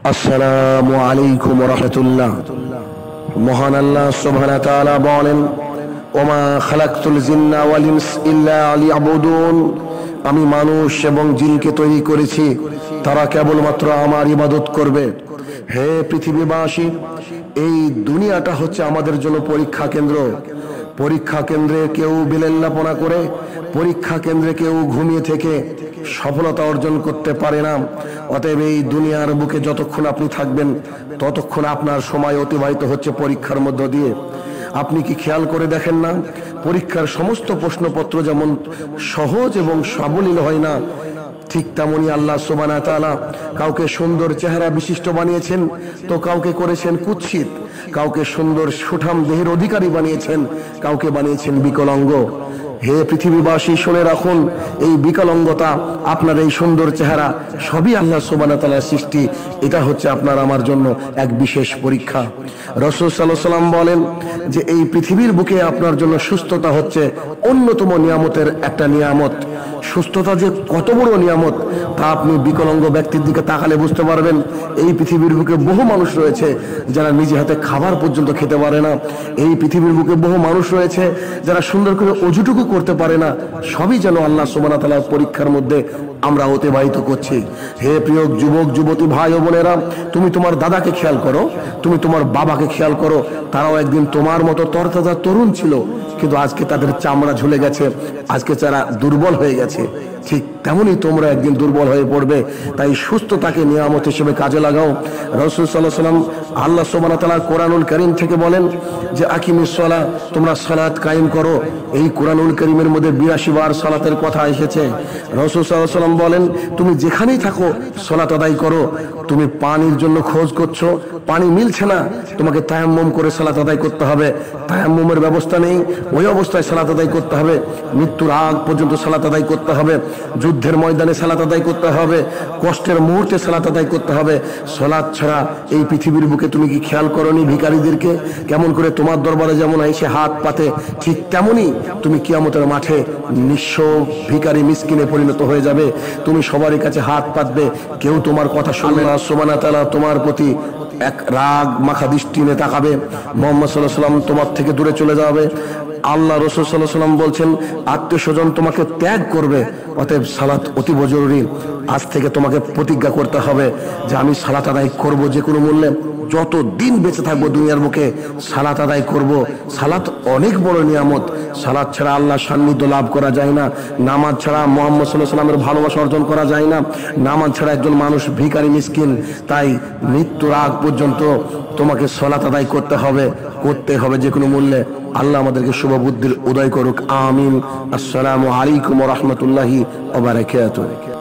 আসসালামু আলাইকুম ওয়া রাহমাতুল্লাহ। মহান আল্লাহ সুবহানাহু ওয়া তাআলা বলেন, ওমা খালাকতুল জিন্না ওয়াল ইনস ইল্লা লিয়াবুদুন, আমি মানুষ এবং জিনকে তৈরি করেছি তারা কেবলমাত্র আমার ইবাদত করবে। হে পৃথিবীবাসী, এই দুনিয়াটা হচ্ছে আমাদের জন্য পরীক্ষা কেন্দ্র। পরীক্ষা কেন্দ্রে কেউ বিলেল্লাপনা করে, পরীক্ষা কেন্দ্রে কেউ ঘুমিয়ে থেকে সফলতা অর্জন করতে পারে না। অতএব এই দুনিয়ার বুকে যতক্ষণ আপনি থাকবেন ততক্ষণ আপনার সময় অতিবাহিত হচ্ছে পরীক্ষার মধ্য দিয়ে। আপনি কি খেয়াল করে দেখেন না, পরীক্ষার সমস্ত প্রশ্নপত্র যেমন সহজ এবং সাবলীল হয় না, ঠিক তেমনি আল্লাহ সুবহানাহু ওয়া তাআলা কাউকে সুন্দর চেহারা বিশিষ্ট বানিয়েছেন তো কাউকে করেছেন কুৎসিত, কাউকে সুন্দর সুঠাম দেহের অধিকারী বানিয়েছেন, কাউকে বানিয়েছেন বিকলাঙ্গ। হে পৃথিবীবাসী, শুনে রাখুন, এই বিকলাঙ্গতা, আপনার এই সুন্দর চেহারা সবই আল্লাহ সুবহানাহু ওয়া তাআলার সৃষ্টি। এটা হচ্ছে আপনার আমার জন্য এক বিশেষ পরীক্ষা। রাসূল সাল্লাল্লাহু আলাইহি ওয়াসাল্লাম বলেন যে এই পৃথিবীর বুকে আপনার জন্য সুস্থতা হচ্ছে অন্যতম নিয়ামতের একটা নিয়ামত। সুস্থতা যে কত বড় নিয়ামত তা আপনি বিকলাঙ্গ ব্যক্তির দিকে তাকালে বুঝতে পারবেন। এই পৃথিবীর বুকে বহু মানুষ রয়েছে যারা নিজে হাতে খাবার পর্যন্ত খেতে পারে না। এই পৃথিবীর বুকে বহু মানুষ রয়েছে যারা সুন্দর করে অজুটুকু করতে পারে না। সবই যেন আল্লাহ সুবহানাহু ওয়া তাআলার পরীক্ষার মধ্যে আমরা অতিবাহিত করছি। হে প্রিয় যুবক যুবতী ভাই ও বোনেরা, তুমি তোমার দাদাকে খেয়াল করো, তুমি তোমার বাবাকে খেয়াল করো। তারাও একদিন তোমার মতো তরতাজা তরুণ ছিল, কিন্তু আজকে তাদের চামড়া ঝুলে গেছে, আজকে তারা দুর্বল হয়ে গেছে। ঠিক তেমনি তোমরা একদিন দুর্বল হয়ে পড়বে। তাই সুস্থতাকে নিয়ামত হিসেবে কাজে লাগাও। রাসূল সাল্লাল্লাহু আলাইহি ওয়াসাল্লাম আল্লাহ সুবহানাহু ওয়া তাআলা কোরআনুল কারীম থেকে বলেন যে আকিমিস সালাহ, তোমরা সালাত কায়েম করো। এই কোরআনুল কারীমের মধ্যে 82 বার সালাতের কথা এসেছে। রাসূল সাল্লাল্লাহু আলাইহি ওয়াসাল্লাম বলেন, তুমি যেখানেই থাকো সালাত আদায় করো। তুমি পানির জন্য খোঁজ করছো, পানি মিলছে না, তোমাকে তায়াম্মুম করে সালাত আদায় করতে হবে। তায়াম্মুমের ব্যবস্থা নেই, ওই অবস্থায় সালাত আদায় করতে হবে। মৃত্যুর আগ পর্যন্ত সালাত আদায় করতে হবে। যুদ্ধের ময়দানে সালাত আদায় করতে হবে, কষ্টের মুহূর্তে সালাত আদায় করতে হবে। সালাত ছাড়া এই পৃথিবীর বুকে তুমি কি খেয়াল করনি ভিখারীদেরকে কেমন করে তোমার দরবারে যেমন এসে হাত পাতে, ঠিক তেমনি তুমি কিয়ামতের মাঠে নিঃস্ব ভিখারি মিসকিনে পরিণত হয়ে যাবে। তুমি সবারই কাছে হাত পাতবে, কেউ তোমার কথা শুনবে না। সুবহানাহু ওয়া তাআলা তোমার প্রতি এক রাগ মাখা দৃষ্টি নিয়ে তাকাবে। মুহাম্মদ সাল্লাল্লাহু আলাইহি ওয়াসাল্লাম তোমার থেকে দূরে চলে যাবে। আল্লাহ রাসূল সাল্লাল্লাহু আলাইহি ওয়াসাল্লাম বলছেন, আত্মীয় স্বজন তোমাকে ত্যাগ করবে। অতএব সালাত অতীব জরুরি। আজ থেকে তোমাকে প্রতিজ্ঞা করতে হবে যে আমি সালাত আদায় করব যে কোনো মূল্যে। যত দিন বেঁচে থাকবো দুনিয়ার বুকে সালাত আদায় করব। সালাত অনেক বড় নিয়ামত। সালাত ছাড়া আল্লাহর সান্নিধ্য লাভ করা যায় না। নামাজ ছাড়া মুহাম্মদ সাল্লাল্লাহু আলাইহি ওয়াসাল্লামের ভালোবাসা অর্জন করা যায় না। নামাজ ছাড়া একজন মানুষ ভিখারি মিসকিন। তাই মৃত্যুর আগ পর্যন্ত তোমাকে সালাত আদায় করতে হবে যে কোনো মূল্যে। আল্লাহ আমাদেরকে শুভ বুদ্ধির উদয় করুক, আমিন। আসসালামু আলাইকুম ওয়া রাহমাতুল্লাহি ওয়া বারাকাতুহু।